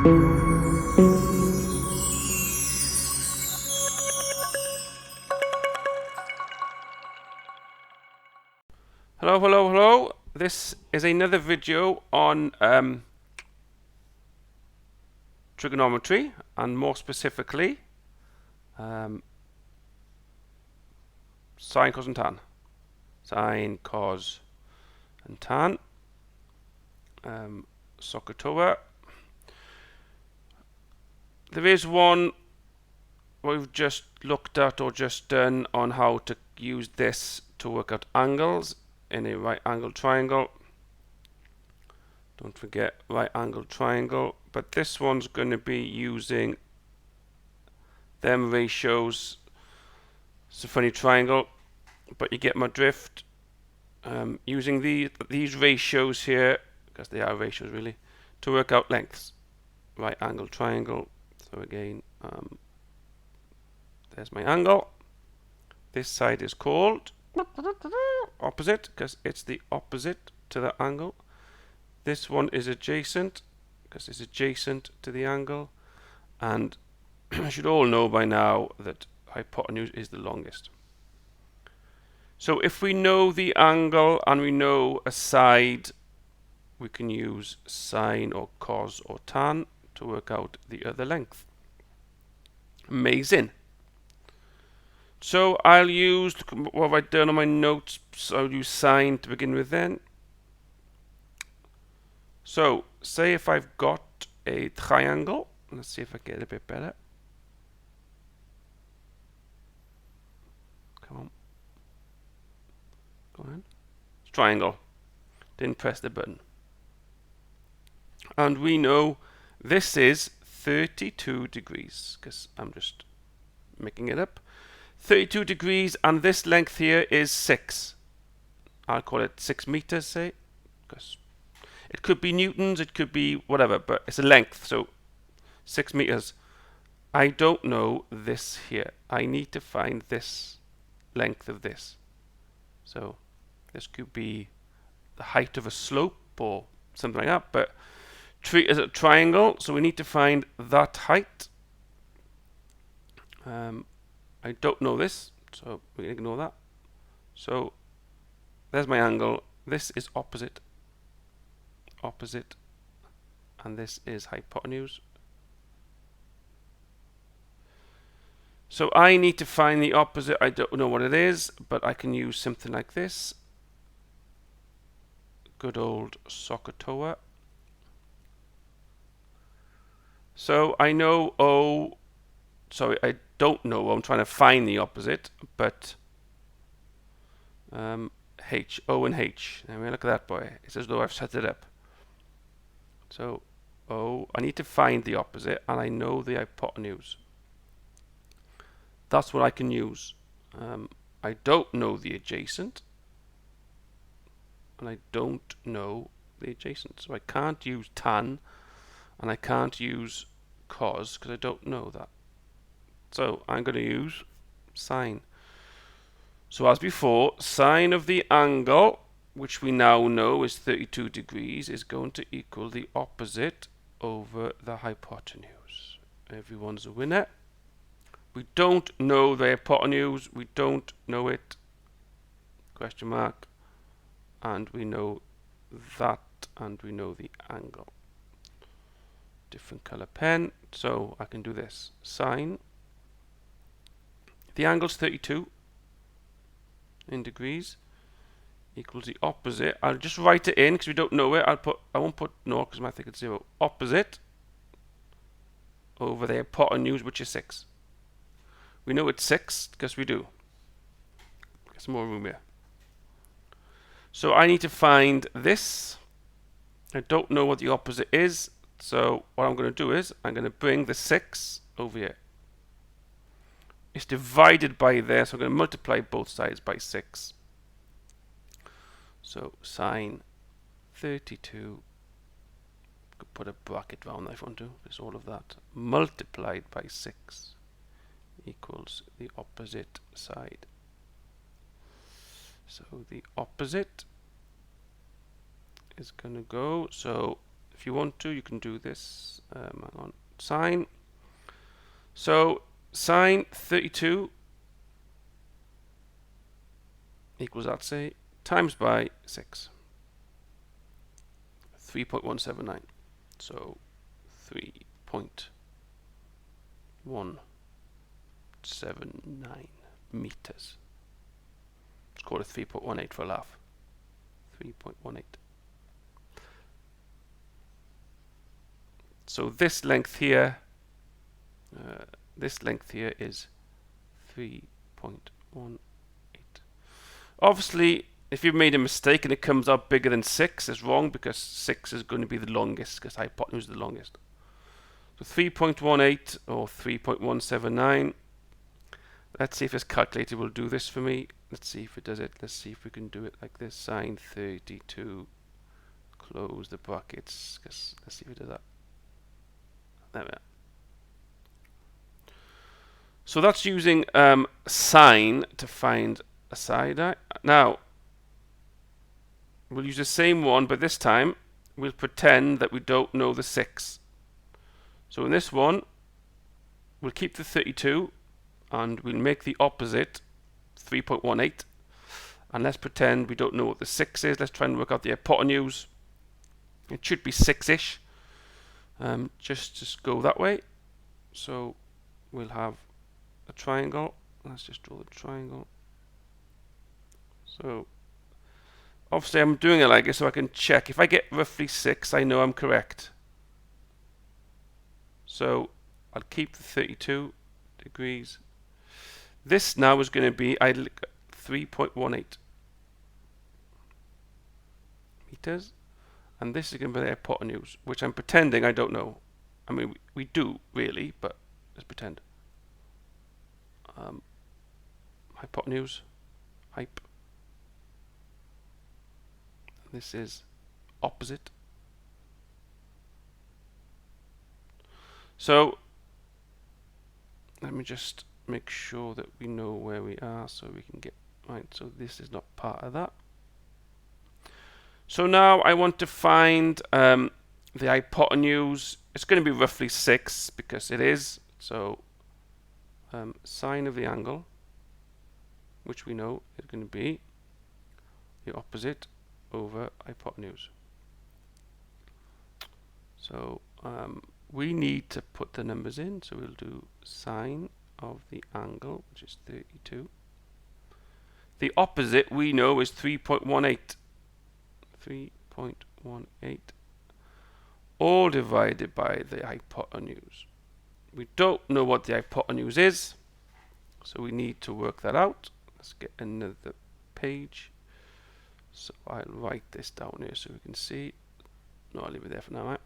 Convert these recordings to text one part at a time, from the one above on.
Hello, hello, hello. This is another video on trigonometry, and more specifically sine, cos and tan. Sine, cos and tan. Sokotoa. There is one we've just looked at or just done on how to use this to work out angles in a right angle triangle. Don't forget right angle triangle, but this one's going to be using them ratios. It's a funny triangle, but you get my drift. Using these ratios here, because they are ratios really, to work out lengths. Right angle triangle. So again, there's my angle. This side is called opposite because it's the opposite to the angle. This one is adjacent because it's adjacent to the angle. And I should all know by now that hypotenuse is the longest. So if we know the angle and we know a side, we can use sine or cos or tan to work out the other length. Amazing. So I'll use, what have I done on my notes? So I'll use sine to begin with then. So say if I've got a triangle, let's see if I get it a bit better. Come on. Go on. Triangle. Didn't press the button. And we know this is 32 degrees, because I'm just making it up. 32 degrees, and this length here is 6. I'll call it 6 meters, say, because it could be newtons, it could be whatever, but it's a length, so 6 meters. I don't know this here. I need to find this length of this. So this could be the height of a slope or something like that, but tree is a triangle, so we need to find that height. I don't know this, so we can ignore that. So there's my angle. This is opposite, opposite, and this is hypotenuse. So I need to find the opposite. I don't know what it is, but I can use something like this. Good old Sokotoa. So I know O, sorry, I don't know, I'm trying to find the opposite, but H, O and H. I mean, look at that boy. It's as though I've set it up. So O, I need to find the opposite, and I know the hypotenuse. That's what I can use. I don't know the adjacent, and I don't know the adjacent. So I can't use tan, and I can't use cos, because I don't know that. So I'm going to use sine. So as before, sine of the angle, which we now know is 32 degrees, is going to equal the opposite over the hypotenuse. Everyone's a winner. We don't know the hypotenuse, we don't know it, question mark, and we know that, and we know the angle. Different color pen, so I can do this. Sine, the angle's 32 in degrees, equals the opposite. I'll just write it in because we don't know it. I won't put no because I think it's 0. Opposite over the hypotenuse, which is 6. We know it's 6 because we do. Get some more room here. So I need to find this. I don't know what the opposite is. So what I'm going to do is I'm going to bring the 6 over here. It's divided by there, so I'm going to multiply both sides by 6. So sine 32, could put a bracket around that if I want to, it's all of that, multiplied by 6 equals the opposite side. So the opposite is going to go, so if you want to, you can do this. Hang on. Sine. So sine 32 equals that, say, times by 6. 3.179. So 3.179 meters. Let's call it 3.18 for a laugh. 3.18. So this length here is 3.18. Obviously, if you've made a mistake and it comes out bigger than 6, it's wrong, because 6 is going to be the longest, because hypotenuse is the longest. So 3.18 or 3.179. Let's see if this calculator will do this for me. Let's see if it does it. Let's see if we can do it like this. Sine 32. Close the brackets. Let's see if it does that. There we are. So that's using sine to find a side. Now, we'll use the same one, but this time we'll pretend that we don't know the 6. So in this one, we'll keep the 32 and we'll make the opposite 3.18. And let's pretend we don't know what the 6 is. Let's try and work out the hypotenuse. It should be 6-ish. Just go that way. So we'll have a triangle. Let's just draw the triangle. So obviously I'm doing it like this so I can check. If I get roughly 6, I know I'm correct. So I'll keep the 32 degrees. This now is going to be 3.18 meters. And this is going to be the hypotenuse, which I'm pretending I don't know. I mean, we do really, but let's pretend. Hypotenuse, hype. This is opposite. So let me just make sure that we know where we are so we can get right. So this is not part of that. So now I want to find the hypotenuse. It's going to be roughly 6 because it is. So sine of the angle, which we know is going to be the opposite over hypotenuse. So we need to put the numbers in. So we'll do sine of the angle, which is 32. The opposite we know is 3.18. 3.18 all divided by the hypotenuse. We don't know what the hypotenuse is, so we need to work that out. Let's get another page. So I'll write this down here so we can see. No, I'll leave it there for now. Right?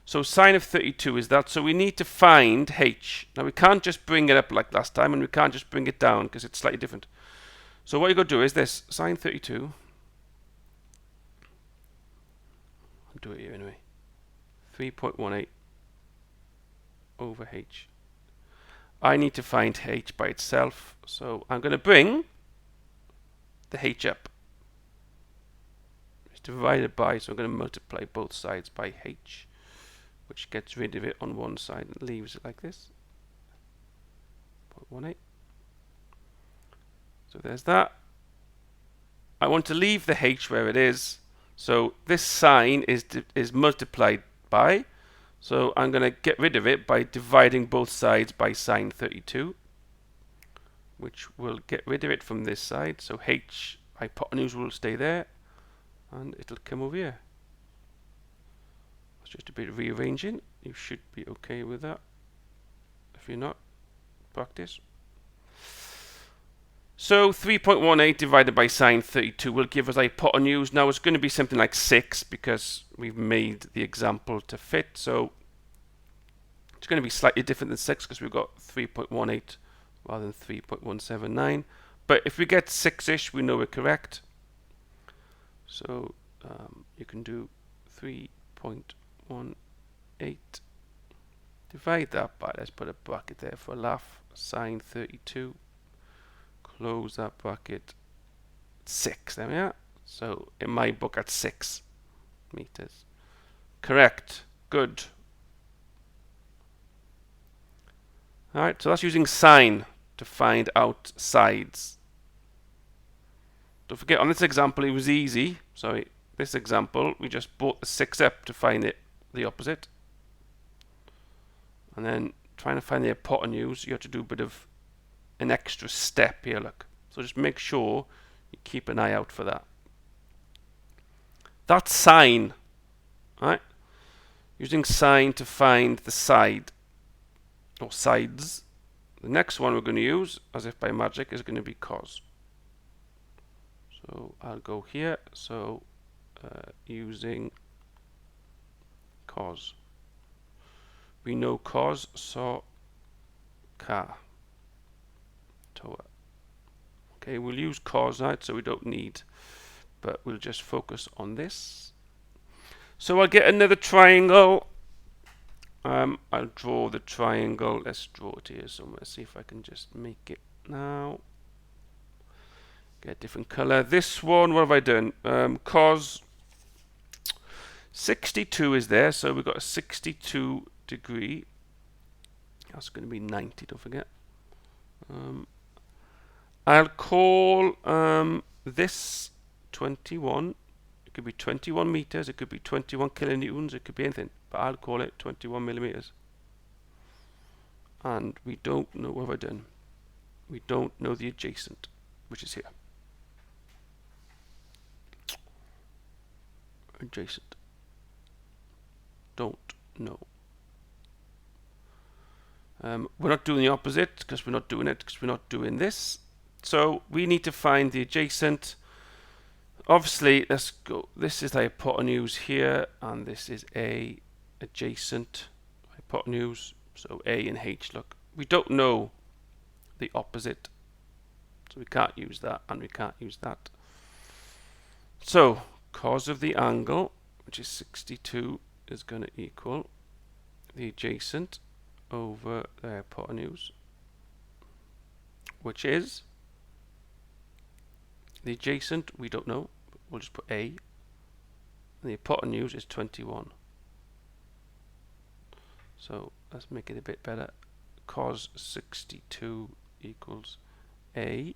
So sine of 32 is that. So we need to find h. Now we can't just bring it up like last time, and we can't just bring it down because it's slightly different. So what you got to do is this: sine 32. I'll do it here anyway. 3.18 over h. I need to find h by itself, so I'm going to bring the h up. It's divided by, so I'm going to multiply both sides by h, which gets rid of it on one side and leaves it like this. 0.18. So there's that. I want to leave the h where it is. So this sign is multiplied by, so I'm going to get rid of it by dividing both sides by sine 32, which will get rid of it from this side. So h hypotenuse will stay there, and it'll come over here. It's just a bit of rearranging. You should be okay with that. If you're not, practice. So 3.18 divided by sine 32 will give us hypotenuse. Now it's going to be something like 6 because we've made the example to fit. So it's going to be slightly different than 6 because we've got 3.18 rather than 3.179. But if we get 6-ish, we know we're correct. So you can do 3.18. Divide that by, let's put a bracket there for a laugh, sine 32. Close that bracket. 6, there we are. So in my book, that's 6 meters. Correct. Good. Alright, so that's using sine to find out sides. Don't forget, on this example, it was easy. Sorry, this example, we just brought the 6 up to find it the opposite. And then trying to find the hypotenuse, you have to do a bit of an extra step here, look. So just make sure you keep an eye out for that. That's sine, right? Using sine to find the side, or sides. The next one we're going to use, as if by magic, is going to be cos. So I'll go here, so using cos. We know cos, so ka. Toa. Okay, we'll use cos, right, so we don't need, but we'll just focus on this. So I'll get another triangle. I'll draw the triangle. Let's draw it here somewhere. See if I can just make it now. Get a different color. This one, what have I done? Cos 62 is there, so we've got a 62 degree. That's going to be 90, don't forget. I'll call this 21. It could be 21 meters, it could be 21 kilonewtons, it could be anything, but I'll call it 21 millimeters. And we don't know what have I done. We don't know the adjacent, which is here. Adjacent. Don't know. We're not doing the opposite because we're not doing it because we're not doing this. So we need to find the adjacent. Obviously, let's go. This is the hypotenuse here, and this is a adjacent hypotenuse. So A and H. Look, we don't know the opposite, so we can't use that, and we can't use that. So cos of the angle, which is 62, is going to equal the adjacent over the hypotenuse, which is the adjacent, we don't know, but we'll just put A, and the hypotenuse is 21. So let's make it a bit better. Cos 62 equals A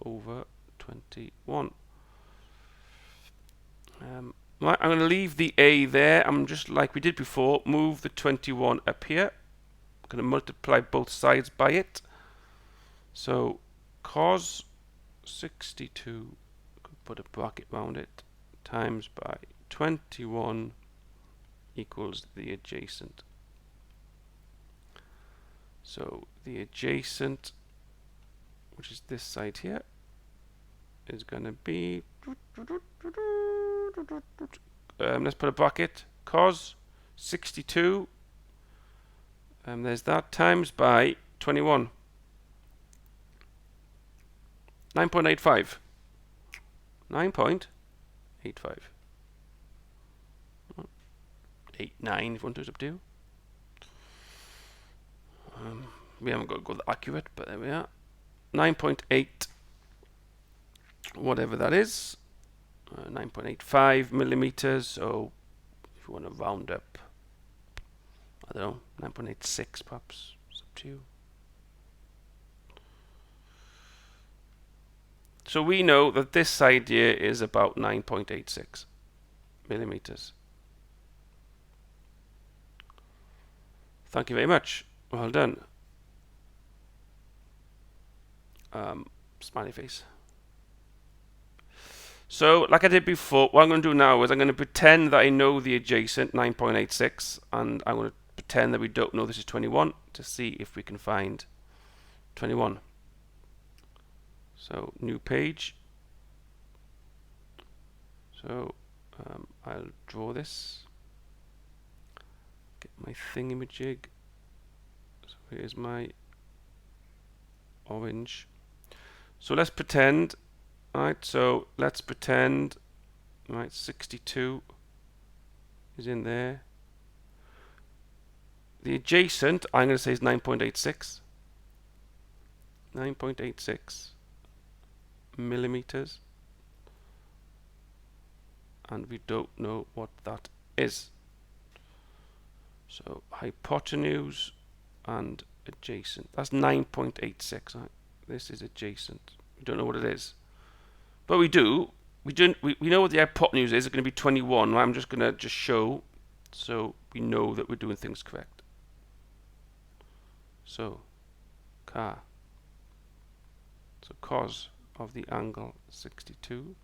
over 21. Right, I'm going to leave the A there. I'm just like we did before, move the 21 up here. I'm going to multiply both sides by it. So cos 62, could put a bracket around it, times by 21 equals the adjacent. So the adjacent, which is this side here, is going to be, let's put a bracket, cos 62, and there's that, times by 21. 9.85. 9.85. 89 if you want to, it's up to you. We haven't got to go that accurate, but there we are. 9.8, whatever that is. 9.85 millimeters. So if you want to round up, I don't know, 9.86 perhaps. It's up to you. So we know that this side here is about 9.86 millimeters. Thank you very much. Well done. Smiley face. So, like I did before, what I'm going to do now is I'm going to pretend that I know the adjacent 9.86, and I'm going to pretend that we don't know this is 21 to see if we can find 21. So, new page. So, I'll draw this. Get my thingamajig. So, here's my orange. So, let's pretend. Alright, so let's pretend, right, 62 is in there. The adjacent, I'm going to say is 9.86. 9.86 millimeters. And we don't know what that is. hypotenuse and adjacent. That's 9.86. Right? This is adjacent. We don't know what it is, but we do. We know what the hypotenuse is. It's going to be 21. Right? I'm just going to just show, so we know that we're doing things correct. So, cos of the angle 62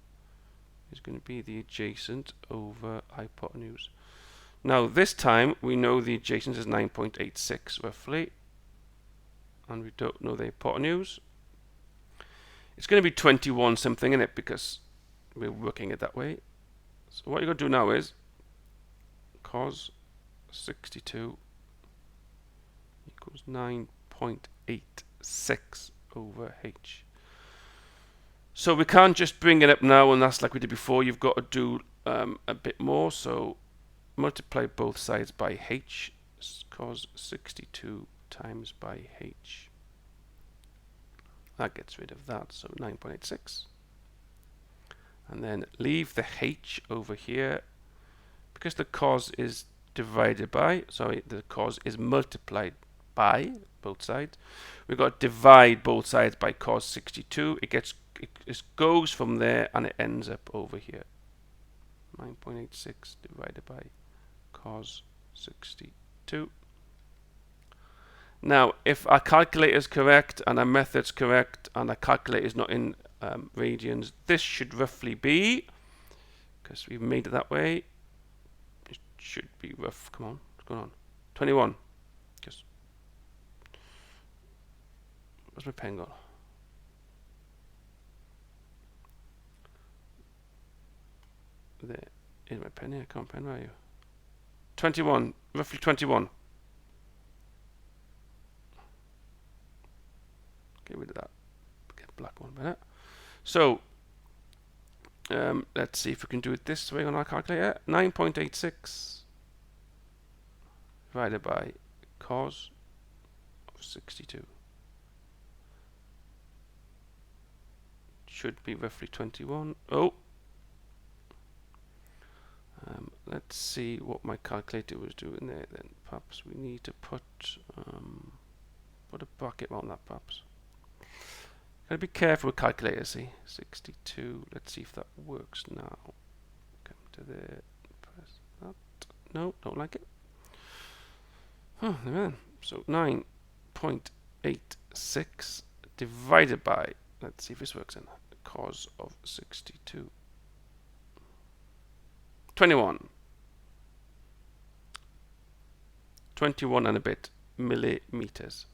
is going to be the adjacent over hypotenuse. Now this time we know the adjacent is 9.86 roughly, and we don't know the hypotenuse. It's going to be 21 something in it because we're working it that way. So what you're going to do now is cos 62 equals 9.86 over h. So we can't just bring it up now and that's like we did before. You've got to do a bit more. So multiply both sides by h. Cos 62 times by h. That gets rid of that. So 9.86. And then leave the h over here. Because the cos is divided by, sorry, the cos is multiplied by both sides. We've got to divide both sides by cos 62. It goes from there and it ends up over here. 9.86 divided by cos 62. Now, if our calculator is correct and our method's correct and our calculator is not in radians, this should roughly be, because we've made it that way, it should be rough. Come on, what's going on? 21. Just where's my pen gone? There is my pen here. Come on, pen, where are you? 21, roughly 21. Get rid of that. Get black one better. So let's see if we can do it this way on our calculator. 9.86 divided by cos of 62 should be roughly 21. Oh. Let's see what my calculator was doing there then. Perhaps we need to put a bracket around that perhaps. Gotta be careful with calculators, see. 62, let's see if that works now. Come to there, press that. No, don't like it. Oh, there. So 9.86 divided by, let's see if this works in, cos of 62. 21 and a bit millimeters,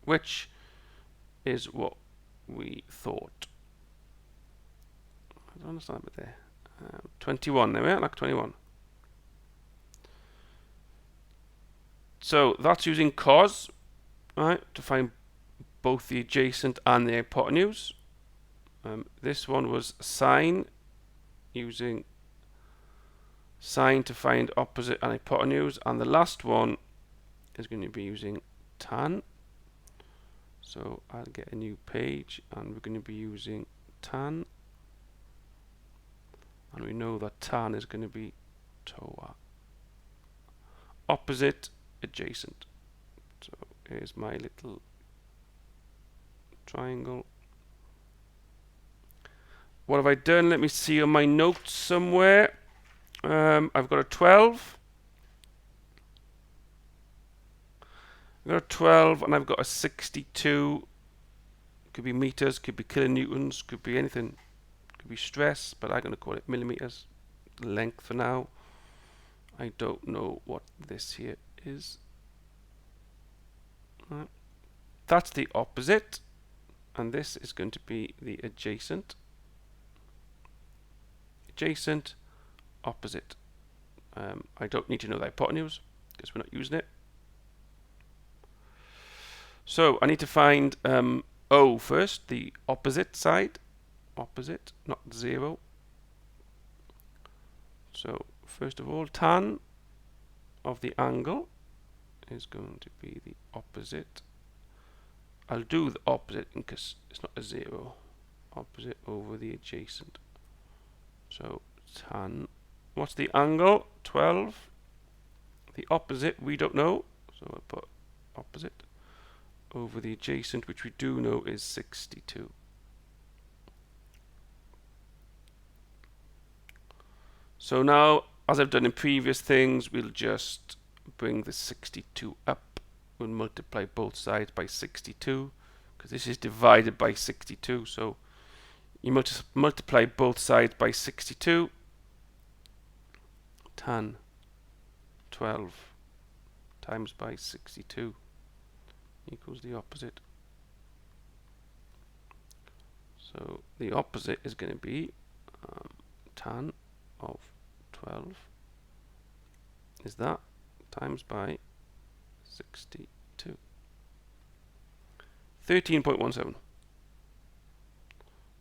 which is what we thought. I don't understand it there. 21, there we are, like 21. So that's using cos, right, to find both the adjacent and the hypotenuse. This one was sine, using sine to find opposite and hypotenuse, and the last one is going to be using tan. So I'll get a new page and we're going to be using tan, and we know that tan is going to be TOA, opposite, adjacent. So here's my little triangle. What have I done? Let me see on my notes somewhere. I've got a 12. I've got a 12 and I've got a 62. Could be meters, could be kilonewtons, could be anything. Could be stress, but I'm going to call it millimeters. Length for now. I don't know what this here is. Right. That's the opposite, and this is going to be the adjacent. Adjacent, opposite. I don't need to know the hypotenuse because we're not using it. So I need to find O first, the opposite side. Opposite, not 0. So first of all, tan of the angle is going to be the opposite. I'll do the opposite because it's not a 0. Opposite over the adjacent. So tan, what's the angle? 12. The opposite we don't know, so I'll put opposite over the adjacent, which we do know is 62. So now, as I've done in previous things, we'll just bring the 62 up. We'll multiply both sides by 62, because this is divided by 62. So you multiply both sides by 62. Tan 12 times by 62 equals the opposite. So the opposite is going to be tan of 12 is that times by 62. 13.17.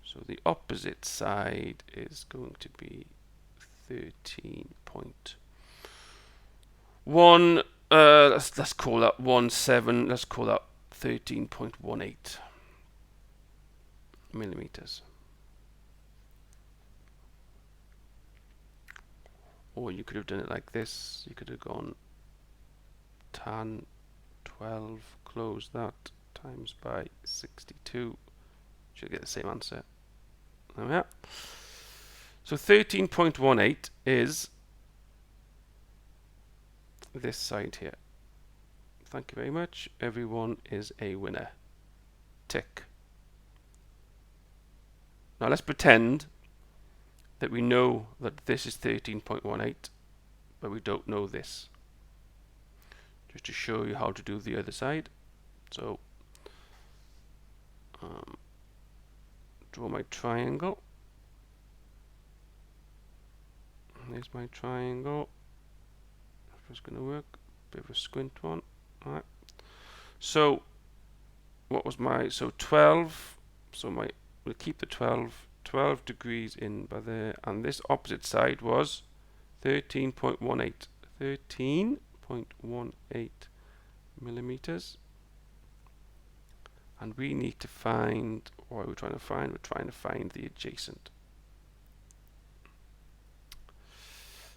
So the opposite side is going to be 13.1. Let's call that 17. Let's call that 13.18 millimeters. Or you could have done it like this. You could have gone tan 12, close that, times by 62. Should get the same answer. There we are. So 13.18 is this side here. Thank you very much. Everyone is a winner. Tick. Now let's pretend that we know that this is 13.18, but we don't know this. Just to show you how to do the other side. So, draw my triangle. There's my triangle. If it's going to work, bit of a squint one. All right. So, what was my 12? So we'll keep the 12 degrees in by there, and this opposite side was 13.18. 13.18 millimeters. And we need to find, what are we trying to find? We're trying to find the adjacent.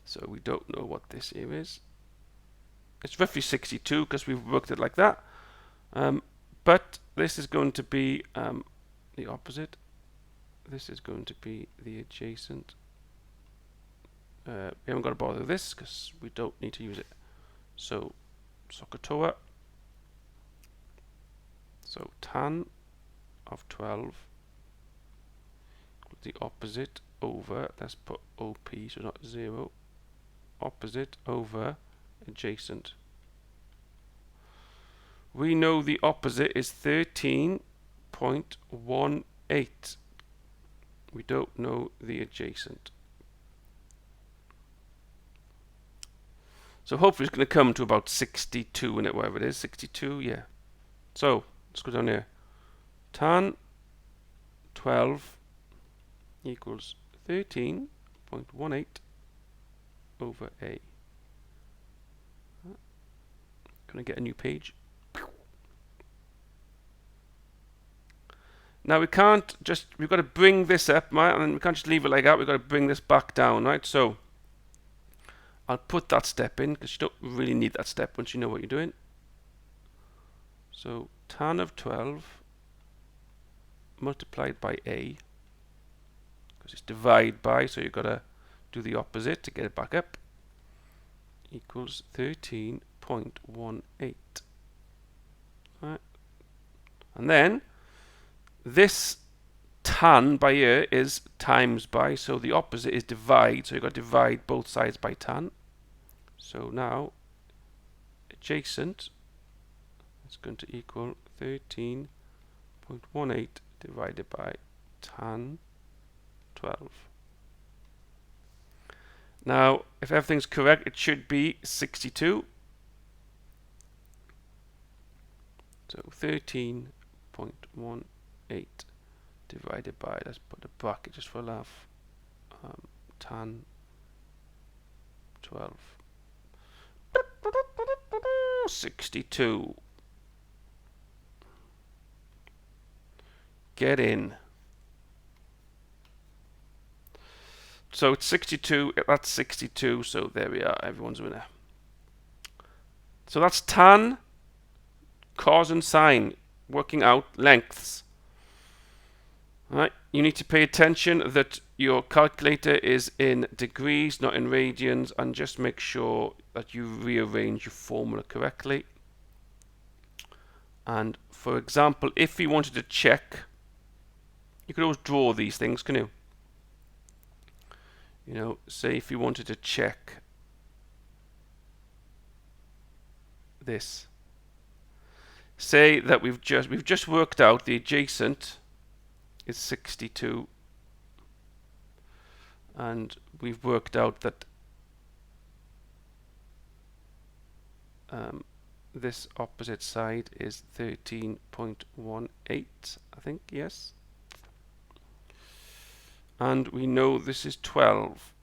So we don't know what this here is. It's roughly 62 because we've worked it like that. But this is going to be the opposite. This is going to be the adjacent. We haven't got to bother with this because we don't need to use it. So SOHCAHTOA. So tan of 12 equals the opposite over, let's put OP so not 0, opposite over adjacent. We know the opposite is 13.18. We don't know the adjacent. So hopefully it's going to come to about 62 in it, whatever it is, 62, yeah. So let's go down here. Tan 12 equals 13.18 over A. Can I get a new page? Now we can't just, we've got to bring this up, right? And we can't just leave it like that. We've got to bring this back down, right? So I'll put that step in because you don't really need that step once you know what you're doing. So tan of 12 multiplied by A, because it's divide by, so you've got to do the opposite to get it back up, equals 13.18. Right. And then this tan by here is times by, so the opposite is divide, so you've got to divide both sides by tan. So now adjacent is going to equal 13.18 divided by tan 12. Now if everything's correct, it should be 62. So 13.18 divided by, let's put a bracket just for a laugh, tan 12. 62. Get in. So it's 62, that's 62, so there we are, everyone's winner. So that's tan, cos and sine, working out lengths. Right, you need to pay attention that your calculator is in degrees, not in radians, and just make sure that you rearrange your formula correctly. And for example, if you wanted to check, you could always draw these things, can you? You know, say if you wanted to check this. Say that we've just worked out the adjacent is 62, and we've worked out that this opposite side is 13.18, I think, yes. And we know this is 12.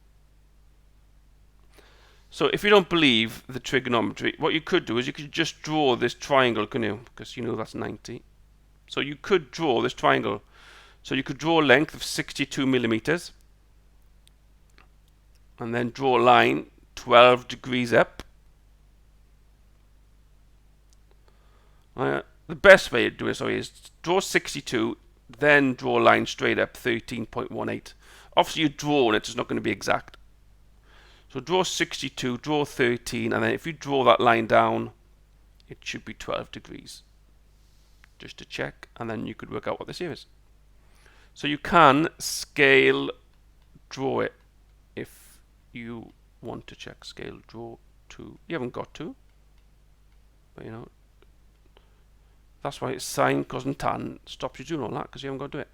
So if you don't believe the trigonometry, what you could do is you could just draw this triangle, can you? Because you know that's 90. So you could draw this triangle. So you could draw a length of 62 millimeters, and then draw a line 12 degrees up. The best way to do it, is draw 62, then draw a line straight up 13.18. Obviously, you draw and it's not going to be exact. So draw 62, draw 13, and then if you draw that line down, it should be 12 degrees. Just to check, and then you could work out what this here is. So you can scale draw it if you want to check. Scale draw to. You haven't got to, but you know. That's why it's sin, cos and tan stops you doing all that, because you haven't got to do it.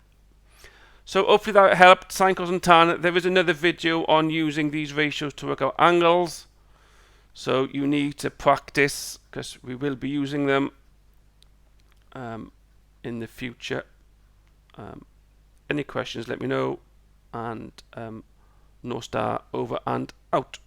So hopefully that helped. Sin, cos and tan. There is another video on using these ratios to work out angles. So you need to practice, because we will be using them in the future. Any questions, let me know. And North Star over and out.